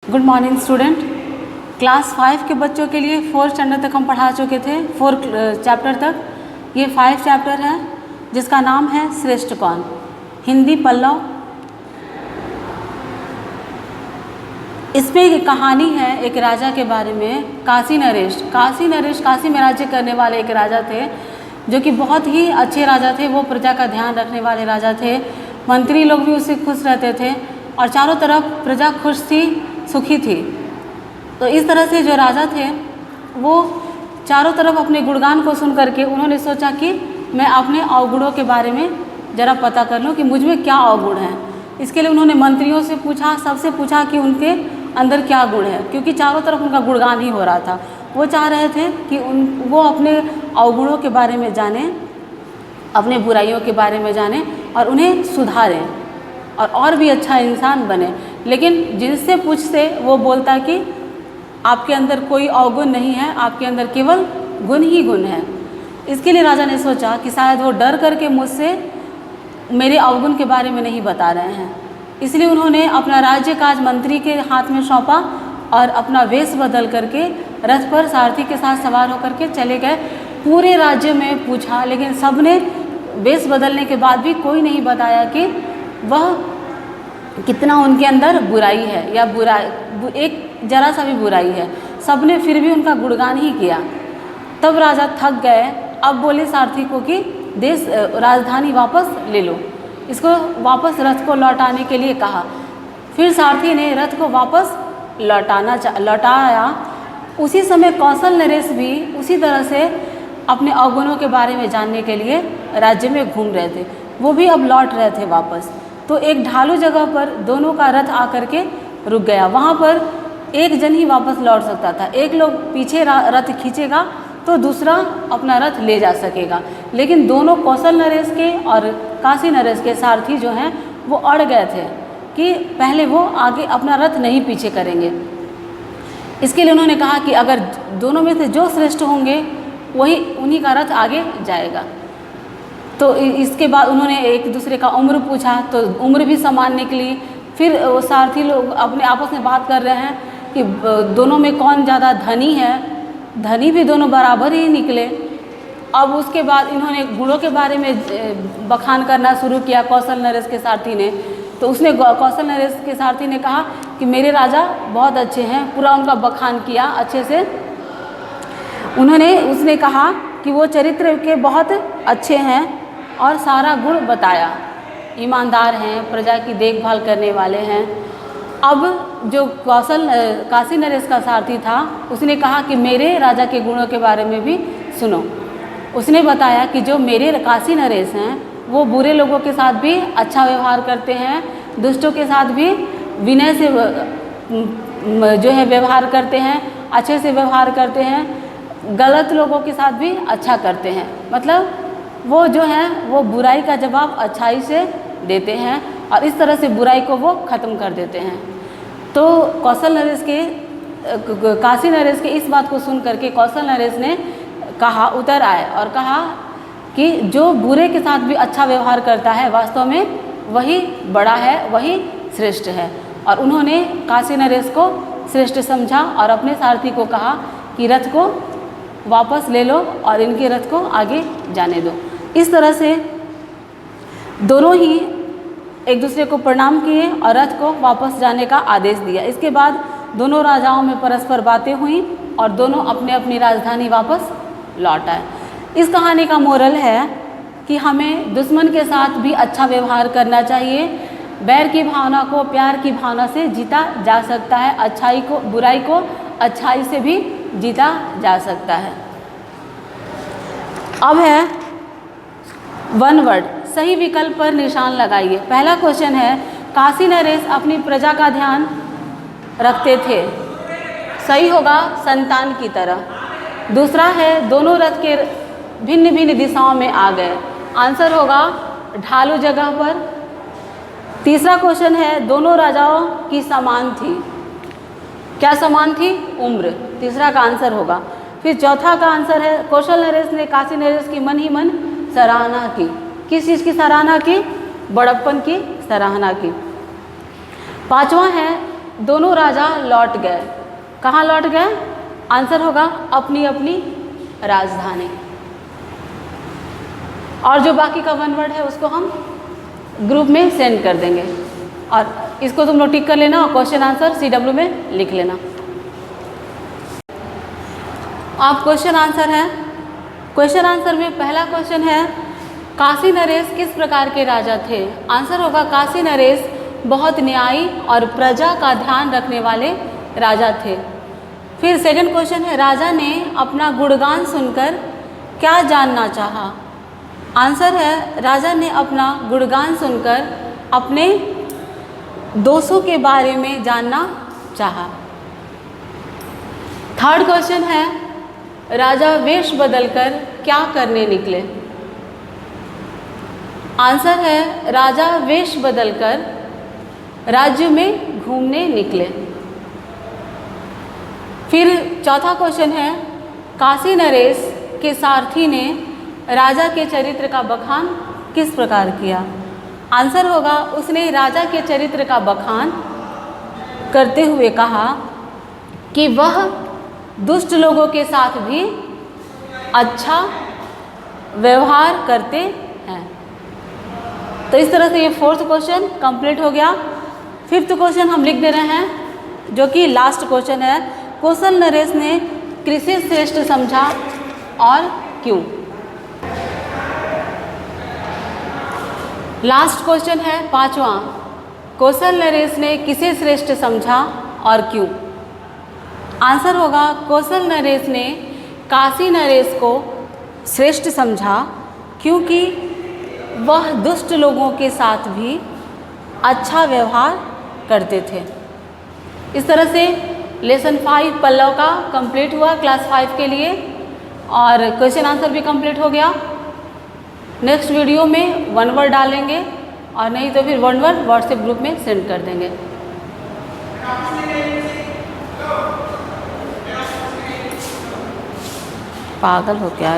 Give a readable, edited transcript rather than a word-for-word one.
Good morning student. Class 5 के बच्चों के लिए 4 स्टैंडर्ड तक हम पढ़ा चुके थे, 4 चैप्टर तक। ये 5 चैप्टर है जिसका नाम है श्रेष्ठ कौन। हिंदी पल्लव। इसमें एक कहानी है एक राजा के बारे में, काशी नरेश। काशी में राज्य करने वाले एक राजा थे जो कि बहुत ही अच्छे राजा थे। वो प्रजा का ध्यान रखने वाले राजा थे। मंत्री लोग भी उससे खुश रहते थे और चारों तरफ प्रजा खुश थी, सुखी थी। तो इस तरह से जो राजा थे वो चारों तरफ अपने गुणगान को सुन करके उन्होंने सोचा कि मैं अपने अवगुणों के बारे में ज़रा पता कर लूँ कि मुझ में क्या अवगुण है। इसके लिए उन्होंने मंत्रियों से पूछा, सबसे पूछा कि उनके अंदर क्या गुण है, क्योंकि चारों तरफ उनका गुणगान ही हो रहा था। वो चाह रहे थे कि वो अपने अवगुणों के बारे में जानें, अपने बुराइयों के बारे में जानें और उन्हें सुधारें और भी अच्छा इंसान बने। लेकिन जिनसे पूछते वो बोलता कि आपके अंदर कोई अवगुण नहीं है, आपके अंदर केवल गुण ही गुण है। इसके लिए राजा ने सोचा कि शायद वो डर करके मुझसे मेरे अवगुण के बारे में नहीं बता रहे हैं। इसलिए उन्होंने अपना राज्य काज मंत्री के हाथ में सौंपा और अपना वेश बदल करके रथ पर सारथी के साथ सवार होकर के चले गए। पूरे राज्य में पूछा, लेकिन सब ने वेश बदलने के बाद भी कोई नहीं बताया कि वह कितना उनके अंदर बुराई है या एक जरा सा भी बुराई है। सब ने फिर भी उनका गुणगान ही किया। तब राजा थक गए। अब बोले सारथी को कि राजधानी वापस ले लो। इसको वापस रथ को लौटाने के लिए कहा। फिर सारथी ने रथ को वापस लौटाया। उसी समय कौशल नरेश भी उसी तरह से अपने अवगुणों के बारे में जानने के लिए राज्य में घूम रहे थे। वो भी अब लौट रहे थे वापस। तो एक ढालू जगह पर दोनों का रथ आकर के रुक गया। वहाँ पर एक जन ही वापस लौट सकता था। एक लोग पीछे रथ खींचेगा तो दूसरा अपना रथ ले जा सकेगा। लेकिन दोनों कौशल नरेश के और काशी नरेश के सारथी जो हैं वो अड़ गए थे कि पहले वो आगे अपना रथ नहीं पीछे करेंगे। इसके लिए उन्होंने कहा कि अगर दोनों में से जो श्रेष्ठ होंगे वही उन्हीं का रथ आगे जाएगा। तो इसके बाद उन्होंने एक दूसरे का उम्र पूछा तो उम्र भी समान निकली। फिर वो सारथी लोग अपने आपस में बात कर रहे हैं कि दोनों में कौन ज़्यादा धनी है। धनी भी दोनों बराबर ही निकले। अब उसके बाद इन्होंने गुणों के बारे में बखान करना शुरू किया कौशल नरेश के सारथी ने। तो उसने कौशल नरेश के सारथी ने कहा कि मेरे राजा बहुत अच्छे हैं। पूरा उनका बखान किया अच्छे से। उसने कहा कि वो चरित्र के बहुत अच्छे हैं और सारा गुण बताया। ईमानदार हैं, प्रजा की देखभाल करने वाले हैं। अब जो काशी नरेश का सारथी था उसने कहा कि मेरे राजा के गुणों के बारे में भी सुनो। उसने बताया कि जो मेरे काशी नरेश हैं वो बुरे लोगों के साथ भी अच्छा व्यवहार करते हैं, दुष्टों के साथ भी विनय से जो है व्यवहार करते हैं, अच्छे से व्यवहार करते हैं, गलत लोगों के साथ भी अच्छा करते हैं। मतलब वो जो है वो बुराई का जवाब अच्छाई से देते हैं और इस तरह से बुराई को वो ख़त्म कर देते हैं। तो काशी नरेश के इस बात को सुन करके कौशल नरेश ने उतर आए और कहा कि जो बुरे के साथ भी अच्छा व्यवहार करता है वास्तव में वही बड़ा है, वही श्रेष्ठ है। और उन्होंने काशी नरेश को श्रेष्ठ समझा और अपने सारथी को कहा कि रथ को वापस ले लो और इनके रथ को आगे जाने दो। इस तरह से दोनों ही एक दूसरे को प्रणाम किए और रथ को वापस जाने का आदेश दिया। इसके बाद दोनों राजाओं में परस्पर बातें हुई और दोनों अपने अपनी राजधानी वापस लौट आए। इस कहानी का मोरल है कि हमें दुश्मन के साथ भी अच्छा व्यवहार करना चाहिए। बैर की भावना को प्यार की भावना से जीता जा सकता है। बुराई को अच्छाई से भी जीता जा सकता है। अब है वन वर्ड। सही विकल्प पर निशान लगाइए। पहला क्वेश्चन है काशी नरेश अपनी प्रजा का ध्यान रखते थे। सही होगा संतान की तरह। दूसरा है दोनों रथ के भिन्न भिन्न दिशाओं में आ गए। आंसर होगा ढालू जगह पर। तीसरा क्वेश्चन है दोनों राजाओं की समान थी। क्या समान थी? उम्र। तीसरा का आंसर होगा। फिर चौथा का आंसर है कौशल नरेश ने काशी नरेश की मन ही मन सराहना की। किस चीज़ की सराहना की? बड़प्पन की सराहना की। पांचवा है दोनों राजा लौट गए। कहाँ लौट गए? आंसर होगा अपनी अपनी राजधानी। और जो बाकी का वन वर्ड है उसको हम ग्रुप में सेंड कर देंगे और इसको तुम लोग टिक कर लेना और क्वेश्चन आंसर CW में लिख लेना। अब क्वेश्चन आंसर है। क्वेश्चन आंसर में पहला क्वेश्चन है काशी नरेश किस प्रकार के राजा थे? आंसर होगा काशी नरेश बहुत न्यायी और प्रजा का ध्यान रखने वाले राजा थे। फिर सेकंड क्वेश्चन है राजा ने अपना गुणगान सुनकर क्या जानना चाहा? आंसर है राजा ने अपना गुणगान सुनकर अपने दोषों के बारे में जानना चाहा। थर्ड क्वेश्चन है राजा वेश बदलकर क्या करने निकले? आंसर है राजा वेश बदलकर राज्य में घूमने निकले। फिर चौथा क्वेश्चन है काशी नरेश के सारथी ने राजा के चरित्र का बखान किस प्रकार किया? आंसर होगा उसने राजा के चरित्र का बखान करते हुए कहा कि वह दुष्ट लोगों के साथ भी अच्छा व्यवहार करते हैं। तो इस तरह से ये फोर्थ क्वेश्चन कंप्लीट हो गया। फिफ्थ क्वेश्चन हम लिख दे रहे हैं जो कि लास्ट क्वेश्चन है कौशल नरेश ने किसे श्रेष्ठ समझा और क्यों? लास्ट क्वेश्चन है पांचवा कौशल नरेश ने किसे श्रेष्ठ समझा और क्यों? आंसर होगा कौशल नरेश ने काशी नरेश को श्रेष्ठ समझा क्योंकि वह दुष्ट लोगों के साथ भी अच्छा व्यवहार करते थे। इस तरह से लेसन 5 पल्लव का कंप्लीट हुआ क्लास 5 के लिए और क्वेश्चन आंसर भी कंप्लीट हो गया। नेक्स्ट वीडियो में वन वर्ड डालेंगे और नहीं तो फिर वन वर्ड व्हाट्सएप ग्रुप में सेंड कर देंगे। पागल हो क्या?